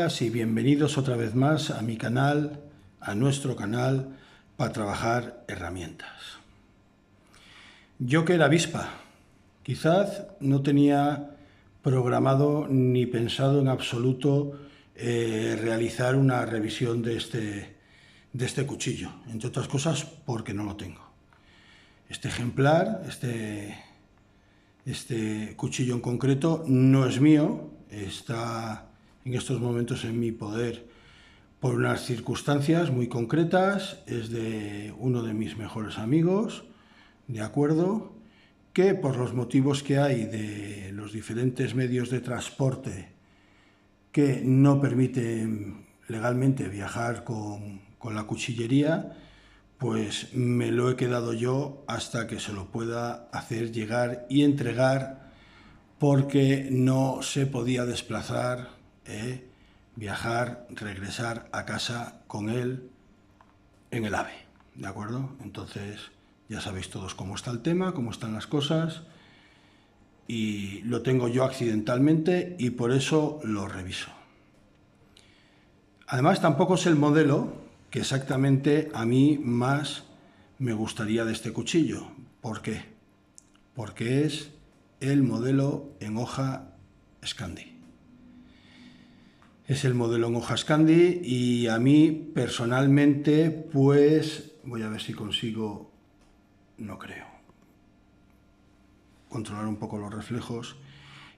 días y bienvenidos otra vez más a mi canal, a nuestro canal, para trabajar herramientas. Joker Avispa. Quizás no tenía programado ni pensado en absoluto realizar una revisión de este cuchillo, entre otras cosas porque no lo tengo. Este ejemplar, este cuchillo en concreto, no es mío, está en estos momentos en mi poder por unas circunstancias muy concretas, es de uno de mis mejores amigos, ¿de acuerdo? Que por los motivos que hay de los diferentes medios de transporte que no permiten legalmente viajar con la cuchillería, pues me lo he quedado yo hasta que se lo pueda hacer llegar y entregar, porque no se podía desplazar, viajar, regresar a casa con él en el AVE, ¿de acuerdo? Entonces ya sabéis todos cómo está el tema, cómo están las cosas, y lo tengo yo accidentalmente y por eso lo reviso. Además, tampoco es el modelo que exactamente a mí más me gustaría de este cuchillo. ¿Por qué? Porque es el modelo en hoja Scandi. Es el modelo en hoja Scandi y a mí personalmente, pues, voy a ver si consigo, no creo, controlar un poco los reflejos.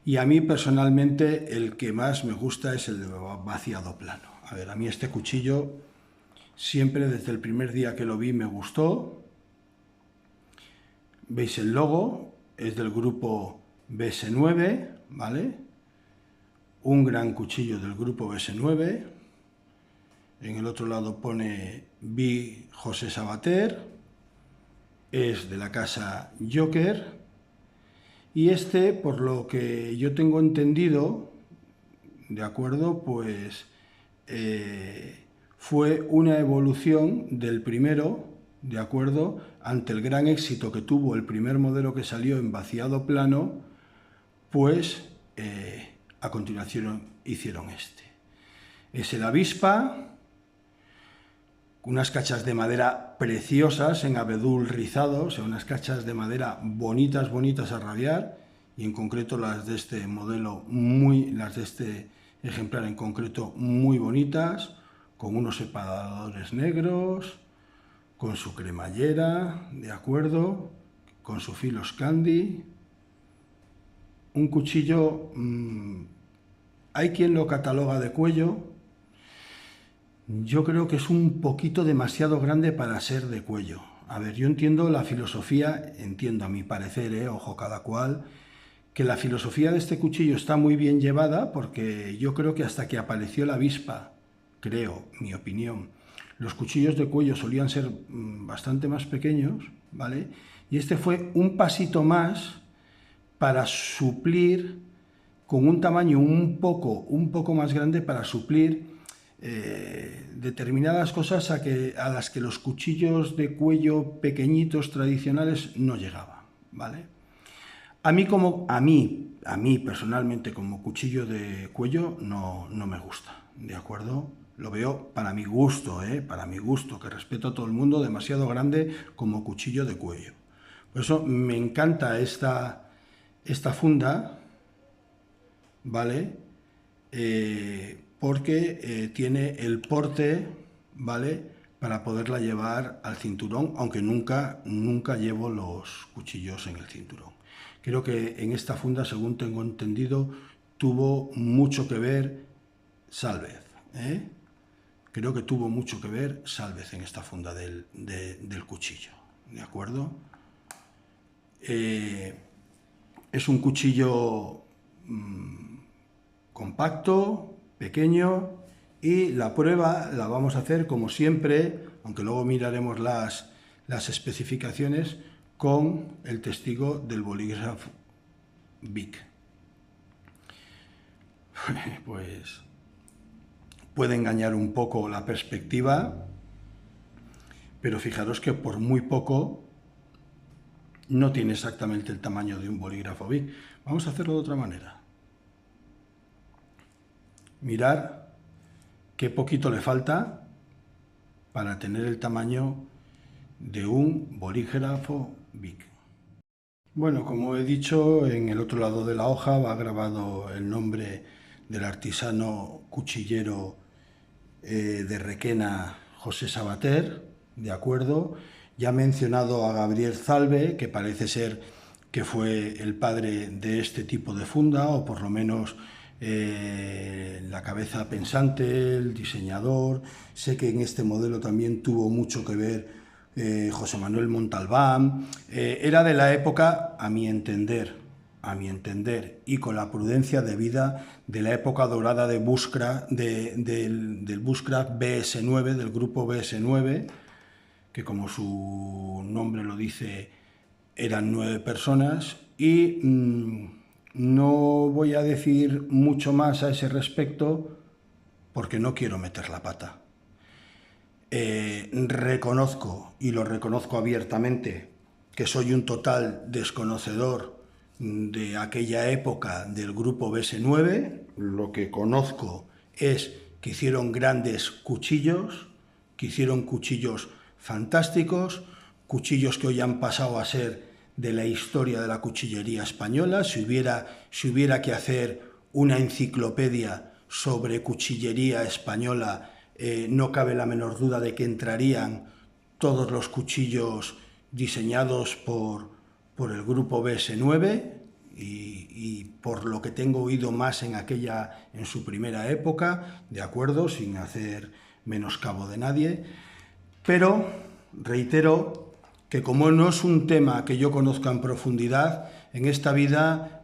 Y a mí personalmente el que más me gusta es el de vaciado plano. A ver, a mí este cuchillo siempre desde el primer día que lo vi me gustó. Veis el logo, es del grupo BS9, ¿vale? Un gran cuchillo del grupo BS9. En el otro lado pone B. José Sabater, es de la casa Joker. Y este, por lo que yo tengo entendido, ¿de acuerdo? Pues fue una evolución del primero, ¿de acuerdo? Ante el gran éxito que tuvo el primer modelo que salió en vaciado plano, pues a continuación hicieron este. Es el Avispa, unas cachas de madera preciosas en abedul rizado, o sea, unas cachas de madera bonitas, bonitas a rabiar, y en concreto las de este modelo, las de este ejemplar en concreto, muy bonitas, con unos separadores negros, con su cremallera, de acuerdo, con su filo Scandi. Un cuchillo, hay quien lo cataloga de cuello. Yo creo que es un poquito demasiado grande para ser de cuello. A ver, yo entiendo la filosofía, entiendo a mi parecer, ojo cada cual, que la filosofía de este cuchillo está muy bien llevada, porque yo creo que hasta que apareció la Avispa, creo, mi opinión, los cuchillos de cuello solían ser bastante más pequeños, ¿vale? Y este fue un pasito más para suplir, con un tamaño un poco más grande, para suplir determinadas cosas a las que los cuchillos de cuello pequeñitos tradicionales no llegaban, ¿vale? A mí personalmente como cuchillo de cuello no me gusta, ¿de acuerdo? Lo veo para mi gusto, que respeto a todo el mundo, demasiado grande como cuchillo de cuello. Por eso me encanta esta funda, ¿vale? Porque tiene el porte, ¿vale?, para poderla llevar al cinturón, aunque nunca llevo los cuchillos en el cinturón. Creo que en esta funda, según tengo entendido, tuvo mucho que ver Sálvez, Creo que tuvo mucho que ver Sálvez en esta funda del cuchillo, ¿de acuerdo? Es un cuchillo compacto, pequeño, y la prueba la vamos a hacer como siempre, aunque luego miraremos las especificaciones, con el testigo del bolígrafo Bic. Pues puede engañar un poco la perspectiva, pero fijaros que por muy poco no tiene exactamente el tamaño de un bolígrafo Bic. Vamos a hacerlo de otra manera. Mirar qué poquito le falta para tener el tamaño de un bolígrafo Bic. Bueno, como he dicho, en el otro lado de la hoja va grabado el nombre del artesano cuchillero de Requena, José Sabater, ¿de acuerdo? Ya he mencionado a Gabriel Zalbe, que parece ser que fue el padre de este tipo de funda, o por lo menos la cabeza pensante, el diseñador. Sé que en este modelo también tuvo mucho que ver José Manuel Montalbán. Era de la época, a mi entender, y con la prudencia debida, de la época dorada de del Bushcraft BS9, del grupo BS9, que como su nombre lo dice, eran 9 personas, y no voy a decir mucho más a ese respecto porque no quiero meter la pata. Reconozco, y lo reconozco abiertamente, que soy un total desconocedor de aquella época del grupo BS9. Lo que conozco es que hicieron grandes cuchillos, que hicieron cuchillos fantásticos, cuchillos que hoy han pasado a ser de la historia de la cuchillería española. Si hubiera que hacer una enciclopedia sobre cuchillería española, no cabe la menor duda de que entrarían todos los cuchillos diseñados por el grupo BS9 y por lo que tengo oído más en su primera época, de acuerdo, sin hacer menoscabo de nadie. Pero reitero que como no es un tema que yo conozca en profundidad, en esta vida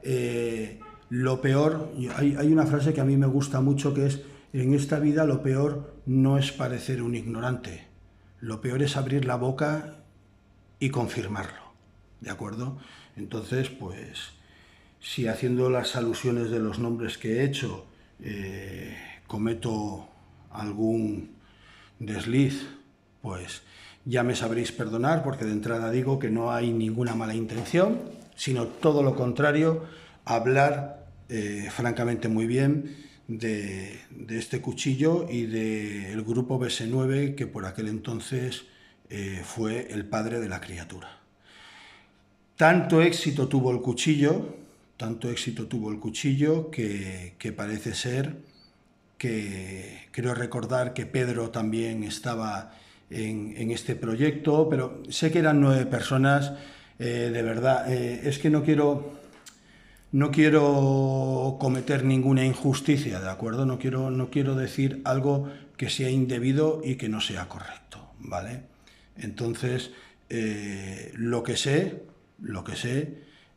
lo peor, hay una frase que a mí me gusta mucho, que es: en esta vida lo peor no es parecer un ignorante, lo peor es abrir la boca y confirmarlo, ¿de acuerdo? Entonces, pues, si haciendo las alusiones de los nombres que he hecho cometo algún desliz, pues ya me sabréis perdonar, porque de entrada digo que no hay ninguna mala intención, sino todo lo contrario, hablar francamente muy bien de este cuchillo y del grupo BS9, que por aquel entonces fue el padre de la criatura. Tanto éxito tuvo el cuchillo, que parece ser que, creo recordar que Pedro también estaba en este proyecto, pero sé que eran 9 personas. De verdad, es que no quiero cometer ninguna injusticia, ¿de acuerdo? No quiero decir algo que sea indebido y que no sea correcto, ¿vale? Entonces, lo que sé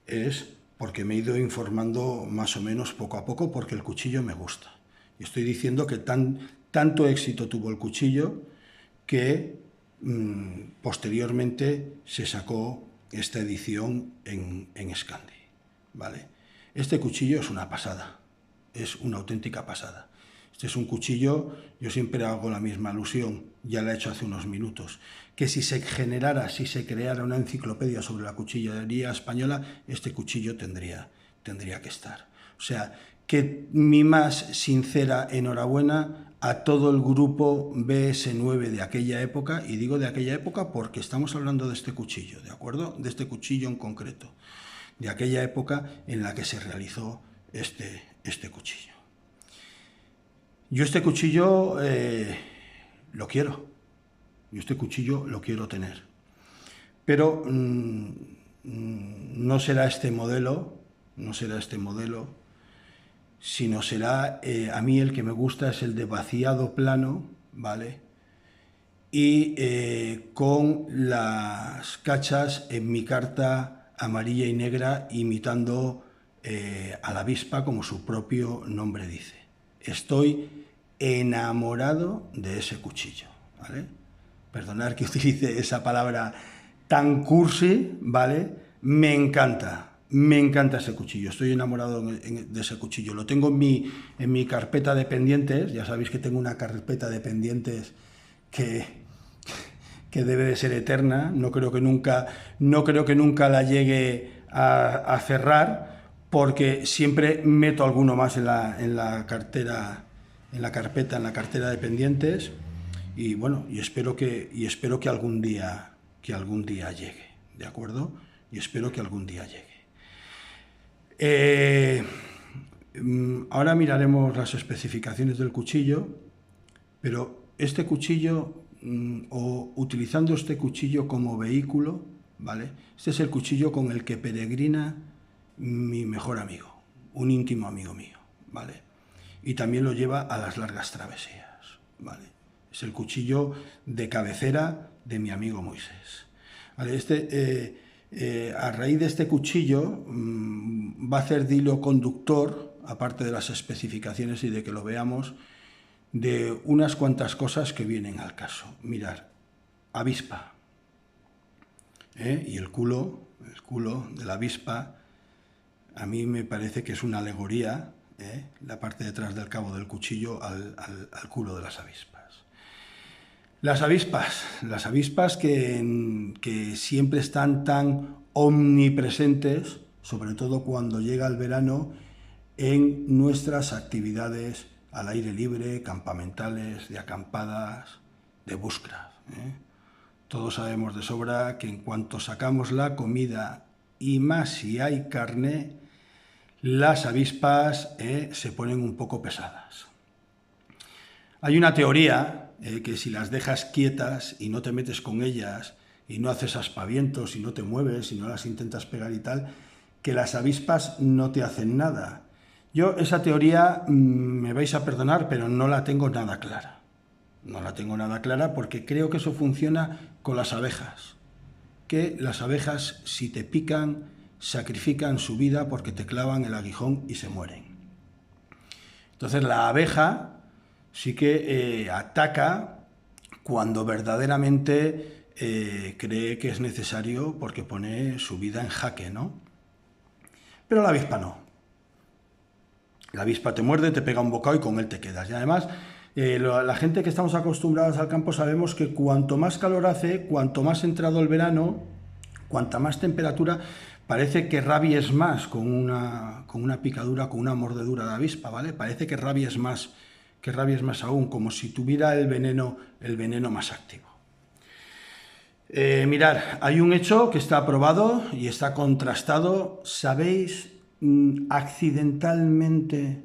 es porque me he ido informando más o menos poco a poco, porque el cuchillo me gusta. Y estoy diciendo que tanto éxito tuvo el cuchillo que posteriormente se sacó esta edición en Scandi, ¿vale? Este cuchillo es una pasada, es una auténtica pasada. Este es un cuchillo, yo siempre hago la misma alusión, ya la he hecho hace unos minutos, que si se creara una enciclopedia sobre la cuchillería española, este cuchillo tendría que estar. O sea, que mi más sincera enhorabuena a todo el grupo BS9 de aquella época, y digo de aquella época porque estamos hablando de este cuchillo, ¿de acuerdo? De este cuchillo en concreto, de aquella época en la que se realizó este cuchillo. Yo este cuchillo lo quiero, yo este cuchillo lo quiero tener, pero no será este modelo, sino será, a mí el que me gusta es el de vaciado plano, ¿vale? Y con las cachas en micarta amarilla y negra, imitando a la avispa, como su propio nombre dice. Estoy enamorado de ese cuchillo, ¿vale? Perdonad que utilice esa palabra tan cursi, ¿vale? Me encanta ese cuchillo, estoy enamorado de ese cuchillo. Lo tengo en mi carpeta de pendientes. Ya sabéis que tengo una carpeta de pendientes que debe de ser eterna. No creo que nunca la llegue a cerrar, porque siempre meto alguno más en la cartera en la carpeta, en la cartera de pendientes, y bueno, y espero que algún día llegue, ¿de acuerdo? Y espero que algún día llegue. Ahora miraremos las especificaciones del cuchillo, pero este cuchillo, o utilizando este cuchillo como vehículo, ¿vale? Este es el cuchillo con el que peregrina mi mejor amigo, un íntimo amigo mío, ¿vale? Y también lo lleva a las largas travesías, ¿vale? Es el cuchillo de cabecera de mi amigo Moisés, ¿vale? A raíz de este cuchillo va a hacer de hilo conductor, aparte de las especificaciones y de que lo veamos, de unas cuantas cosas que vienen al caso. Mirar, avispa, y el culo de la avispa, a mí me parece que es una alegoría, la parte de atrás del cabo del cuchillo al culo de las avispas. Las avispas que siempre están tan omnipresentes, sobre todo cuando llega el verano, en nuestras actividades al aire libre, campamentales, de acampadas, de bushcraft. Todos sabemos de sobra que en cuanto sacamos la comida, y más si hay carne, las avispas se ponen un poco pesadas. Hay una teoría que si las dejas quietas y no te metes con ellas, y no haces aspavientos, y no te mueves, y no las intentas pegar y tal, que las avispas no te hacen nada. Yo esa teoría, me vais a perdonar, pero no la tengo nada clara. No la tengo nada clara porque creo que eso funciona con las abejas. Que las abejas, si te pican, sacrifican su vida porque te clavan el aguijón y se mueren. Entonces la abeja sí que ataca cuando verdaderamente cree que es necesario porque pone su vida en jaque, ¿no? Pero la avispa no. La avispa te muerde, te pega un bocado y con él te quedas. Y además, la gente que estamos acostumbrados al campo sabemos que cuanto más calor hace, cuanto más entrado el verano, cuanta más temperatura, parece que rabies más con una picadura, con una mordedura de avispa, ¿vale? Parece que rabies más aún, como si tuviera el veneno más activo. Mirad, hay un hecho que está probado y está contrastado. ¿Sabéis accidentalmente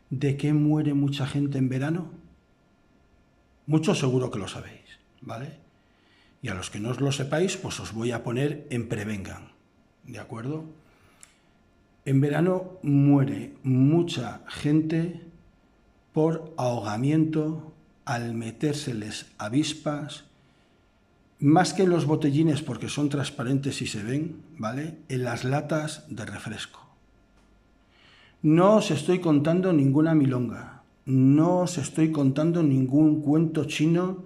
de qué muere mucha gente en verano? Muchos seguro que lo sabéis, ¿vale? Y a los que no os lo sepáis, pues os voy a poner en prevengan, ¿de acuerdo? En verano muere mucha gente por ahogamiento al metérseles avispas, más que en los botellines porque son transparentes y se ven, ¿vale? En las latas de refresco. No os estoy contando ninguna milonga, no os estoy contando ningún cuento chino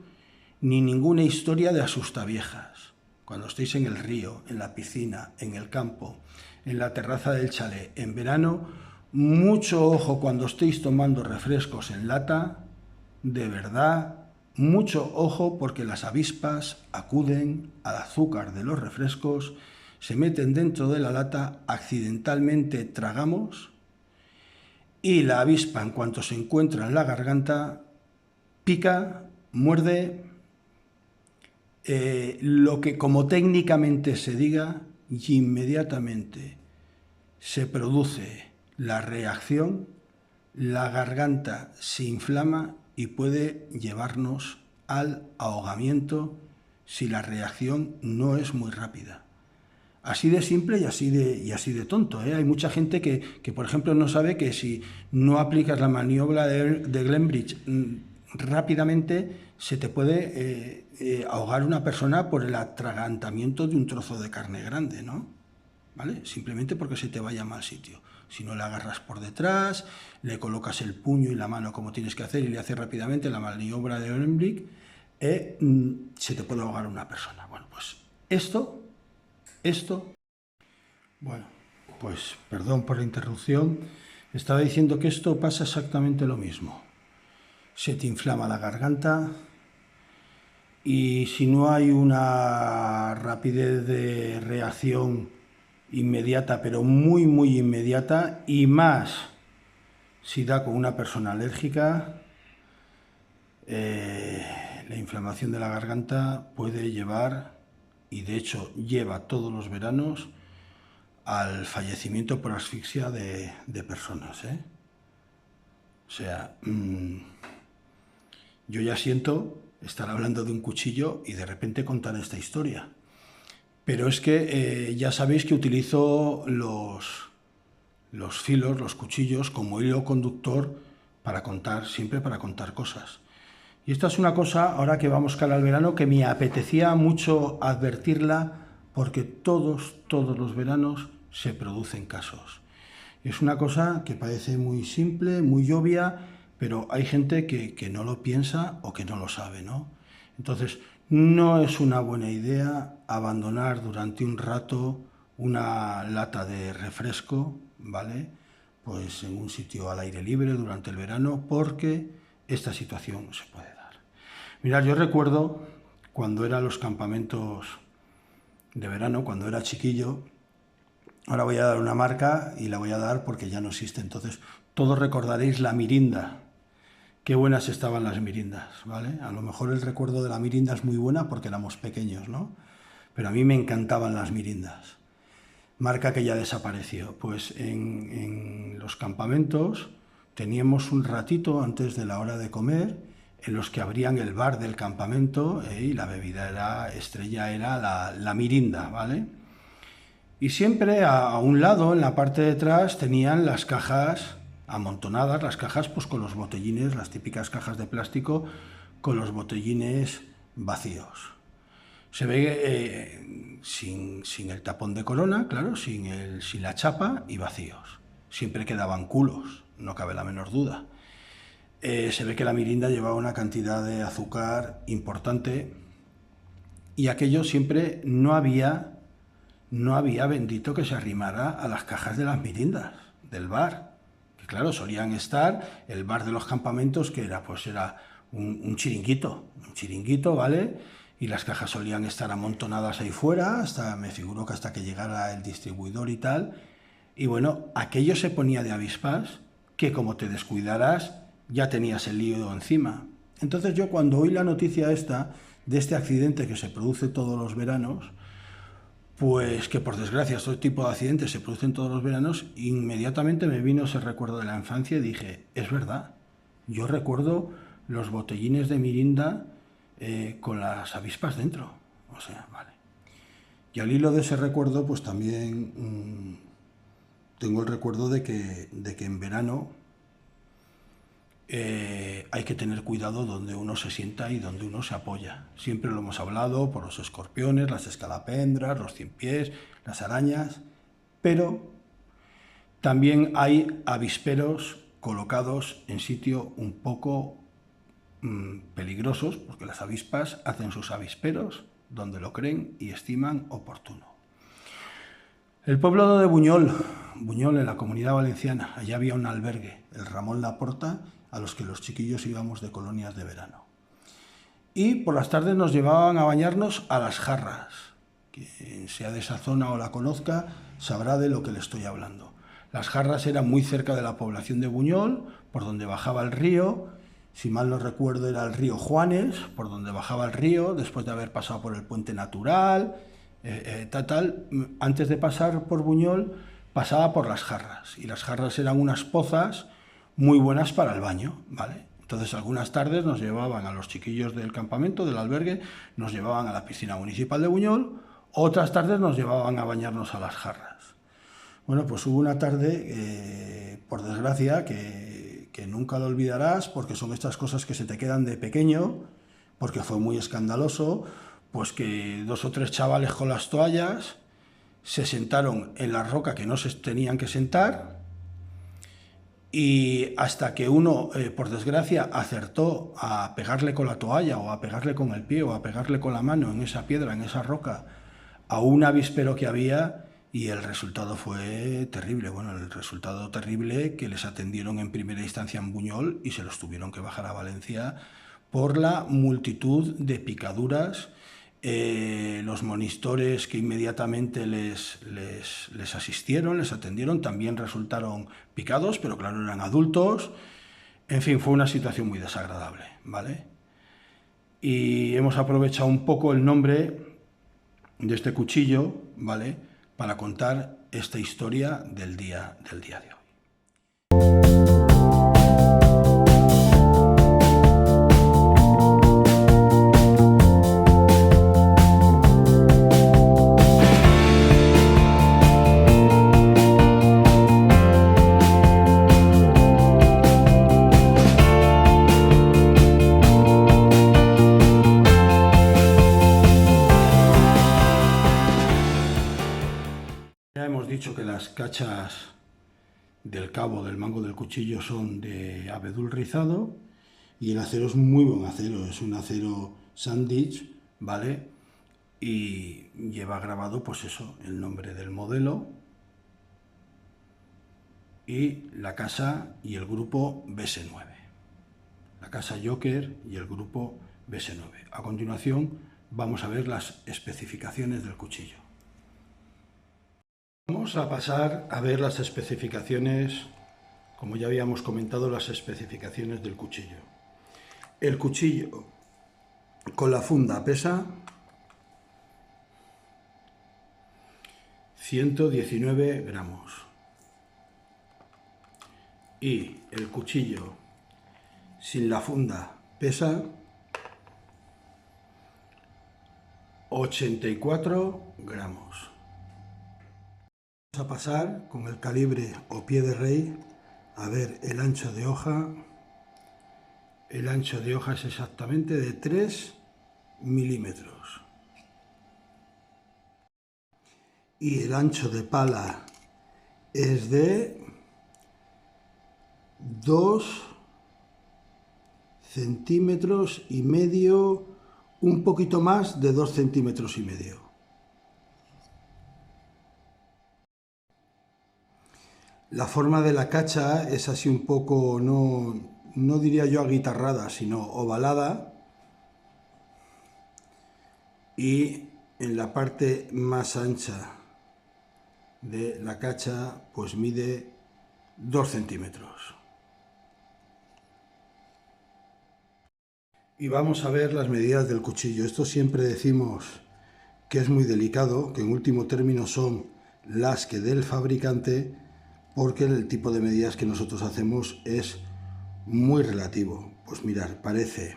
ni ninguna historia de asustaviejas. Cuando estéis en el río, en la piscina, en el campo, en la terraza del chalet, en verano, mucho ojo cuando estéis tomando refrescos en lata, de verdad, mucho ojo porque las avispas acuden al azúcar de los refrescos, se meten dentro de la lata, accidentalmente tragamos y la avispa en cuanto se encuentra en la garganta pica, muerde, lo que como técnicamente se diga, y inmediatamente se produce la reacción, la garganta se inflama y puede llevarnos al ahogamiento si la reacción no es muy rápida. Así de simple y así de tonto, ¿eh? Hay mucha gente que, por ejemplo, no sabe que si no aplicas la maniobra de Glenbridge rápidamente, se te puede ahogar una persona por el atragantamiento de un trozo de carne grande, ¿no? ¿Vale? Simplemente porque se te vaya a mal sitio. Si no le agarras por detrás, le colocas el puño y la mano como tienes que hacer y le haces rápidamente la maniobra de Glenbridge, se te puede ahogar una persona. Bueno, pues esto, bueno, pues perdón por la interrupción, estaba diciendo que esto pasa exactamente lo mismo. Se te inflama la garganta y si no hay una rapidez de reacción inmediata, pero muy, muy inmediata, y más Si da con una persona alérgica, la inflamación de la garganta puede llevar, y de hecho lleva todos los veranos, al fallecimiento por asfixia de personas, ¿eh? O sea, yo ya siento estar hablando de un cuchillo y de repente contar esta historia. Pero es que ya sabéis que utilizo los filos, los cuchillos, como hilo conductor para contar, siempre para contar cosas. Y esta es una cosa, ahora que vamos cara al verano, que me apetecía mucho advertirla, porque todos los veranos se producen casos. Es una cosa que parece muy simple, muy obvia, pero hay gente que no lo piensa o que no lo sabe, ¿no? Entonces, no es una buena idea abandonar durante un rato una lata de refresco, ¿vale? Pues en un sitio al aire libre durante el verano, porque esta situación se puede dar. Mirad, yo recuerdo cuando eran los campamentos de verano, cuando era chiquillo. Ahora voy a dar una marca y la voy a dar porque ya no existe. Entonces, todos recordaréis la Mirinda. Qué buenas estaban las mirindas, ¿vale? A lo mejor el recuerdo de la mirinda es muy buena porque éramos pequeños, ¿no? Pero a mí me encantaban las mirindas. Marca que ya desapareció. Pues en los campamentos teníamos un ratito antes de la hora de comer en los que abrían el bar del campamento y la bebida estrella era la mirinda, ¿vale? Y siempre a un lado, en la parte de atrás, tenían las cajas amontonadas, las cajas pues con los botellines, las típicas cajas de plástico con los botellines vacíos. Se ve sin el tapón de corona, claro, sin la chapa y vacíos. Siempre quedaban culos, no cabe la menor duda. Se ve que la mirinda llevaba una cantidad de azúcar importante y aquello siempre no había bendito que se arrimara a las cajas de las mirindas del bar. Que claro, solían estar el bar de los campamentos, que era un chiringuito, ¿vale? Y las cajas solían estar amontonadas ahí fuera, me figuro que hasta que llegara el distribuidor y tal. Y bueno, aquello se ponía de avispas, que como te descuidaras, ya tenías el lío encima. Entonces yo cuando oí la noticia de este accidente que se produce todos los veranos, pues que por desgracia este tipo de accidentes se producen todos los veranos, inmediatamente me vino ese recuerdo de la infancia y dije, es verdad, yo recuerdo los botellines de mirinda con las avispas dentro, o sea, vale. Y al hilo de ese recuerdo, pues también tengo el recuerdo de que en verano hay que tener cuidado donde uno se sienta y donde uno se apoya. Siempre lo hemos hablado por los escorpiones, las escalapendras, los ciempiés, las arañas, pero también hay avisperos colocados en sitios un poco peligrosos, porque las avispas hacen sus avisperos donde lo creen y estiman oportuno. El pueblo de Buñol, en la Comunidad Valenciana, allá había un albergue, el Ramón Laporta, a los que los chiquillos íbamos de colonias de verano. Y por las tardes nos llevaban a bañarnos a las jarras. Quien sea de esa zona o la conozca sabrá de lo que le estoy hablando. Las jarras eran muy cerca de la población de Buñol, por donde bajaba el río. Si mal no recuerdo era el río Juanes, por donde bajaba el río, después de haber pasado por el puente natural. Antes de pasar por Buñol, pasaba por las jarras. Y las jarras eran unas pozas muy buenas para el baño, ¿vale? Entonces algunas tardes nos llevaban a los chiquillos del campamento, del albergue, nos llevaban a la piscina municipal de Buñol, otras tardes nos llevaban a bañarnos a las jarras. Bueno, pues hubo una tarde, por desgracia, que nunca lo olvidarás, porque son estas cosas que se te quedan de pequeño, porque fue muy escandaloso, pues que 2 o 3 chavales con las toallas se sentaron en la roca que no se tenían que sentar, y hasta que uno, por desgracia, acertó a pegarle con la toalla o a pegarle con el pie o a pegarle con la mano en esa piedra, en esa roca, a un avispero que había, y el resultado fue terrible. Bueno, el resultado terrible que les atendieron en primera instancia en Buñol y se los tuvieron que bajar a Valencia por la multitud de picaduras Los monitores que inmediatamente les asistieron, les atendieron, también resultaron picados, pero claro, eran adultos. En fin, fue una situación muy desagradable, ¿vale? Y hemos aprovechado un poco el nombre de este cuchillo, ¿vale?, para contar esta historia del día de hoy. Ya hemos dicho que las cachas del cabo del mango del cuchillo son de abedul rizado y el acero es muy buen acero, es un acero Sandwich, ¿vale? Y lleva grabado, pues eso, el nombre del modelo y la casa y el grupo BS9. La casa Joker y el grupo BS9. A continuación vamos a ver las especificaciones del cuchillo. Vamos a pasar a ver las especificaciones, como ya habíamos comentado, las especificaciones del cuchillo. El cuchillo con la funda pesa 119 gramos y el cuchillo sin la funda pesa 84 gramos. Vamos a pasar con el calibre o pie de rey a ver el ancho de hoja. El ancho de hoja es exactamente de 3 milímetros. Y el ancho de pala es de 2 centímetros y medio, un poquito más de 2 centímetros y medio. La forma de la cacha es así un poco, no diría yo aguitarrada, sino ovalada. Y en la parte más ancha de la cacha, pues mide 2 centímetros. Y vamos a ver las medidas del cuchillo. Esto siempre decimos que es muy delicado, que en último término son las que del fabricante, porque el tipo de medidas que nosotros hacemos es muy relativo. Pues mirad, parece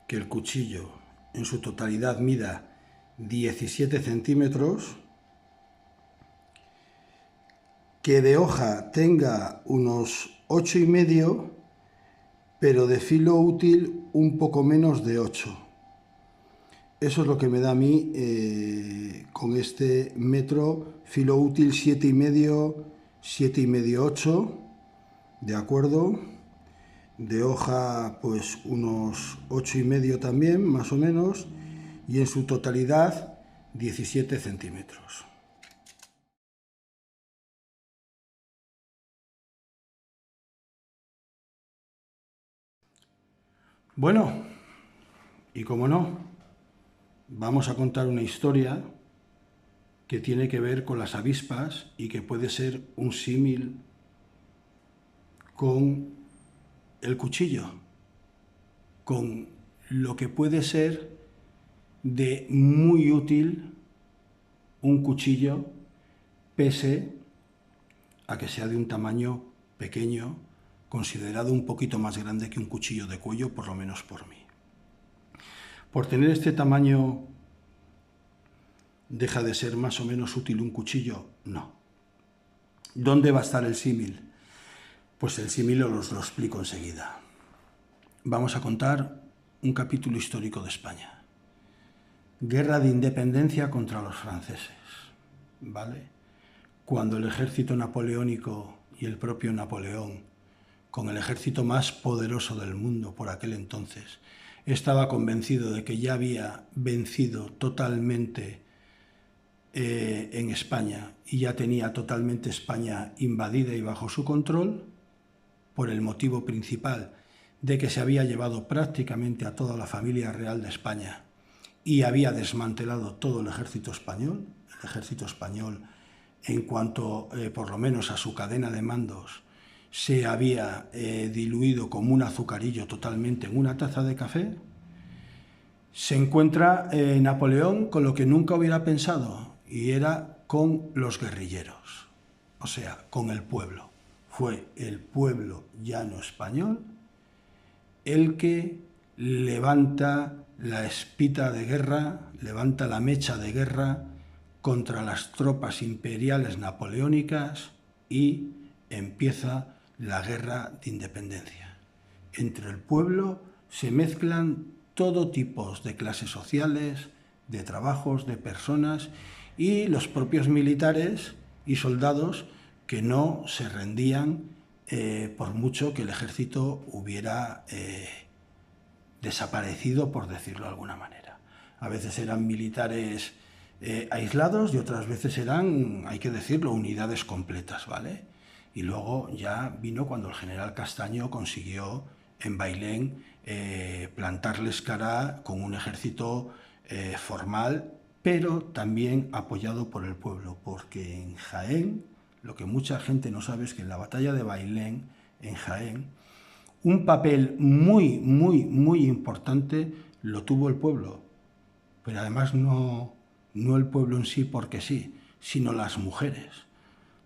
que el cuchillo en su totalidad mida 17 centímetros, que de hoja tenga unos 8,5, pero de filo útil un poco menos de 8. Eso es lo que me da a mí con este metro, filo útil 7,5, 7,5, 8, ¿de acuerdo? De hoja pues unos 8,5 también, más o menos, y en su totalidad 17 centímetros. Bueno, y como no, vamos a contar una historia que tiene que ver con las avispas y que puede ser un símil con el cuchillo, con lo que puede ser de muy útil un cuchillo, pese a que sea de un tamaño pequeño, considerado un poquito más grande que un cuchillo de cuello, por lo menos por mí. Por tener este tamaño, ¿deja de ser más o menos útil un cuchillo? No. ¿Dónde va a estar el símil? Pues el símil os lo explico enseguida. Vamos a contar un capítulo histórico de España. Guerra de independencia contra los franceses, ¿vale? Cuando el ejército napoleónico y el propio Napoleón, con el ejército más poderoso del mundo por aquel entonces, estaba convencido de que ya había vencido totalmente en España y ya tenía totalmente España invadida y bajo su control, por el motivo principal de que se había llevado prácticamente a toda la familia real de España y había desmantelado todo el ejército español. El ejército español, en cuanto por lo menos a su cadena de mandos, se había diluido como un azucarillo totalmente en una taza de café. Se encuentra Napoleón con lo que nunca hubiera pensado, y era con los guerrilleros, o sea, con el pueblo. Fue el pueblo llano español el que levanta la espita de guerra, levanta la mecha de guerra contra las tropas imperiales napoleónicas y empieza la guerra de independencia. Entre el pueblo se mezclan todo tipo de clases sociales, de trabajos, de personas, y los propios militares y soldados que no se rendían por mucho que el ejército hubiera desaparecido, por decirlo de alguna manera. A veces eran militares aislados y otras veces eran, hay que decirlo, unidades completas, ¿vale? Y luego ya vino cuando el general Castaño consiguió en Bailén plantarles cara con un ejército formal, pero también apoyado por el pueblo, porque en Jaén, lo que mucha gente no sabe es que en la batalla de Bailén, en Jaén, un papel muy, muy, muy importante lo tuvo el pueblo, pero además no el pueblo en sí porque sí, sino las mujeres,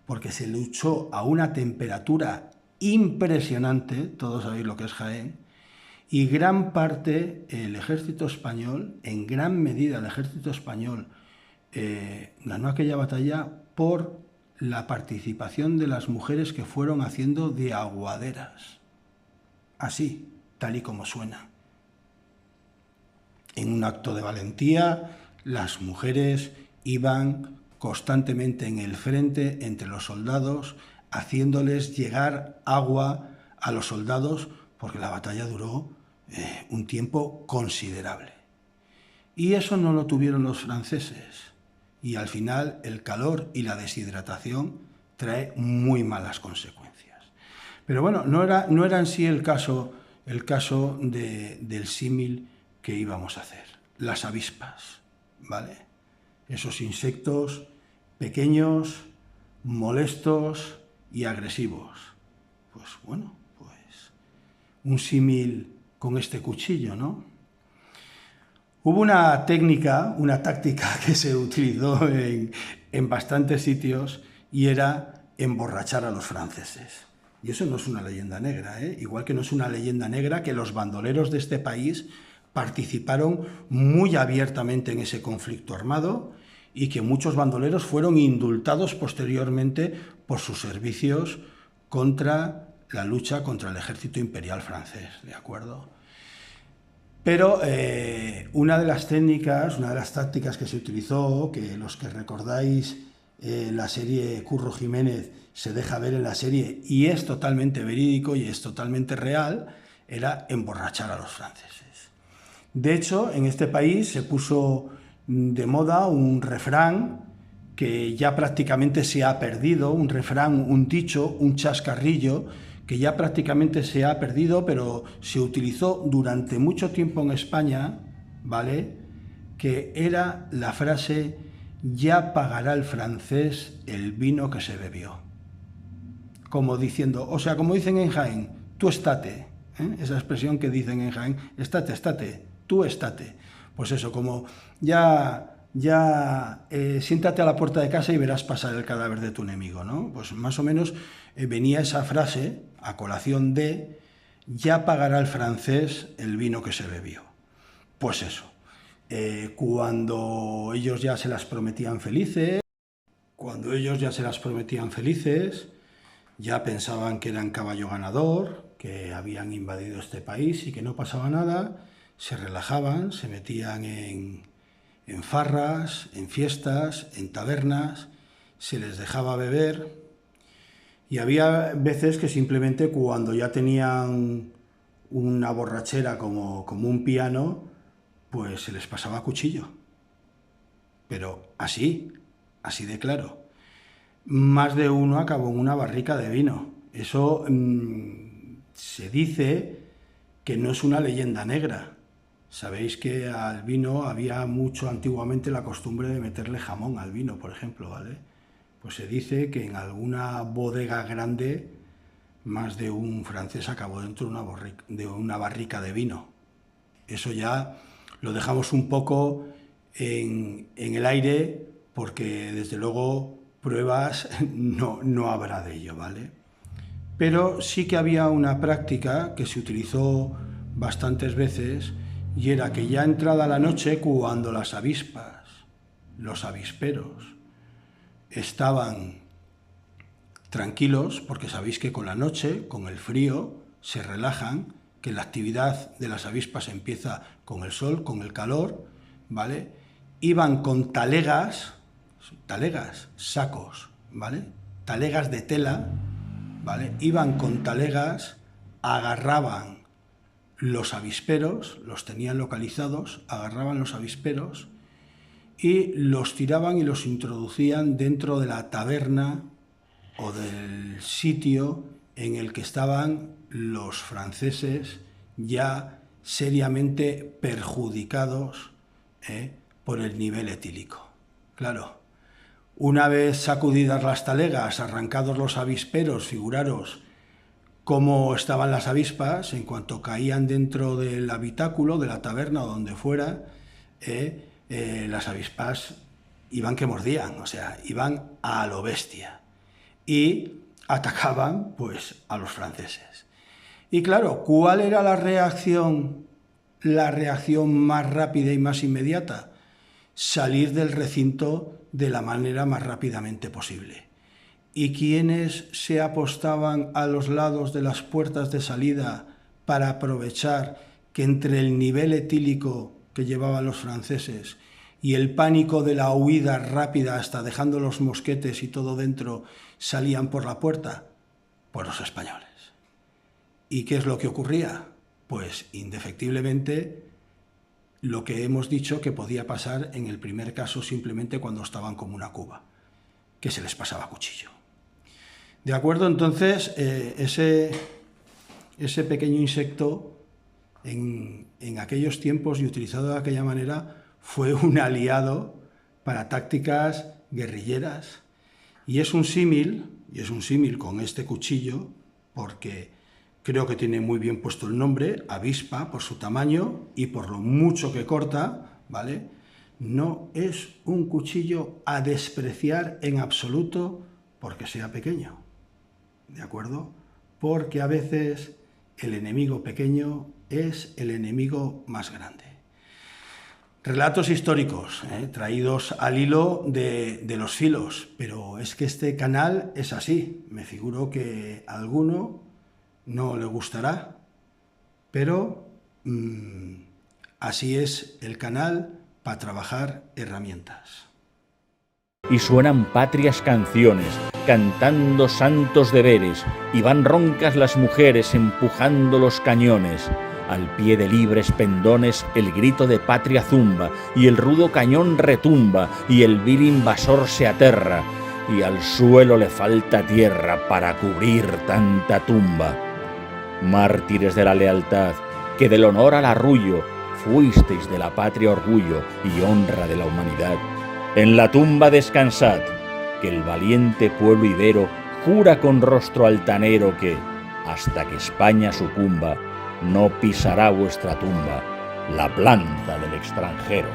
porque se luchó a una temperatura impresionante, todos sabéis lo que es Jaén, y gran parte el ejército español, en gran medida el ejército español, ganó aquella batalla por la participación de las mujeres que fueron haciendo de aguaderas. Así, tal y como suena. En un acto de valentía, las mujeres iban constantemente en el frente entre los soldados, haciéndoles llegar agua a los soldados, porque la batalla duró un tiempo considerable. Y eso no lo tuvieron los franceses. Y al final el calor y la deshidratación trae muy malas consecuencias. Pero bueno, no era en sí el caso del símil que íbamos a hacer. Las avispas, ¿vale? Esos insectos pequeños, molestos y agresivos. Pues bueno, pues un símil con este cuchillo, ¿no? Hubo una técnica, una táctica que se utilizó en bastantes sitios, y era emborrachar a los franceses. Y eso no es una leyenda negra, ¿eh? Igual que no es una leyenda negra que los bandoleros de este país participaron muy abiertamente en ese conflicto armado, y que muchos bandoleros fueron indultados posteriormente por sus servicios contra la lucha contra el ejército imperial francés, ¿de acuerdo? Pero una de las técnicas, una de las tácticas que se utilizó, que los que recordáis la serie Curro Jiménez se deja ver en la serie, y es totalmente verídico y es totalmente real, era emborrachar a los franceses. De hecho, en este país se puso de moda un refrán que ya prácticamente se ha perdido, un refrán, un dicho, un chascarrillo, que ya prácticamente se ha perdido, pero se utilizó durante mucho tiempo en España, ¿vale? Que era la frase: ya pagará el francés el vino que se bebió. Como diciendo, o sea, como dicen en Jaén, tú estate, ¿eh? Esa expresión que dicen en Jaén, estate, estate, tú estate. Pues eso, como siéntate a la puerta de casa y verás pasar el cadáver de tu enemigo, ¿no? Pues más o menos venía esa frase a colación de: ya pagará el francés el vino que se bebió. Pues eso, cuando ellos ya se las prometían felices, ya pensaban que eran caballo ganador, que habían invadido este país y que no pasaba nada, se relajaban, se metían en farras, en fiestas, en tabernas, se les dejaba beber, y había veces que simplemente cuando ya tenían una borrachera como un piano, pues se les pasaba cuchillo. Pero así de claro. Más de uno acabó en una barrica de vino. Eso se dice que no es una leyenda negra, Sabéis que al vino había mucho antiguamente la costumbre de meterle jamón al vino, por ejemplo, ¿vale? Pues se dice que en alguna bodega grande más de un francés acabó dentro de una barrica de vino. Eso ya lo dejamos un poco en el aire porque desde luego pruebas no habrá de ello, ¿vale? Pero sí que había una práctica que se utilizó bastantes veces y era que ya entrada la noche, cuando las avispas, los avisperos, estaban tranquilos, porque sabéis que con la noche, con el frío, se relajan, que la actividad de las avispas empieza con el sol, con el calor, ¿vale? Iban con talegas, sacos, ¿vale? Talegas de tela, ¿vale? Iban con talegas, agarraban los avisperos, los tenían localizados, agarraban los avisperos y los tiraban y los introducían dentro de la taberna o del sitio en el que estaban los franceses ya seriamente perjudicados por el nivel etílico. Claro, una vez sacudidas las talegas, arrancados los avisperos, figuraros cómo estaban las avispas, en cuanto caían dentro del habitáculo, de la taberna o donde fuera, las avispas iban que mordían, o sea, iban a lo bestia y atacaban pues a los franceses. Y claro, ¿cuál era la reacción más rápida y más inmediata? Salir del recinto de la manera más rápidamente posible. ¿Y quiénes se apostaban a los lados de las puertas de salida para aprovechar que entre el nivel etílico que llevaban los franceses y el pánico de la huida rápida hasta dejando los mosquetes y todo dentro salían por la puerta? Pues los españoles. ¿Y qué es lo que ocurría? Pues indefectiblemente lo que hemos dicho que podía pasar en el primer caso simplemente cuando estaban como una cuba, que se les pasaba cuchillo. ¿De acuerdo? Entonces, ese pequeño insecto en aquellos tiempos y utilizado de aquella manera fue un aliado para tácticas guerrilleras. Y es un símil con este cuchillo, porque creo que tiene muy bien puesto el nombre, avispa, por su tamaño y por lo mucho que corta, ¿vale? No es un cuchillo a despreciar en absoluto porque sea pequeño, ¿de acuerdo? Porque a veces el enemigo pequeño es el enemigo más grande. Relatos históricos, traídos al hilo de los filos, pero es que este canal es así. Me figuro que a alguno no le gustará, pero así es el canal para trabajar herramientas. Y suenan patrias canciones, cantando santos deberes, y van roncas las mujeres empujando los cañones. Al pie de libres pendones el grito de patria zumba, y el rudo cañón retumba, y el vil invasor se aterra, y al suelo le falta tierra para cubrir tanta tumba. Mártires de la lealtad, que del honor al arrullo fuisteis de la patria orgullo y honra de la humanidad. En la tumba descansad, que el valiente pueblo ibero jura con rostro altanero que, hasta que España sucumba, no pisará vuestra tumba la planta del extranjero.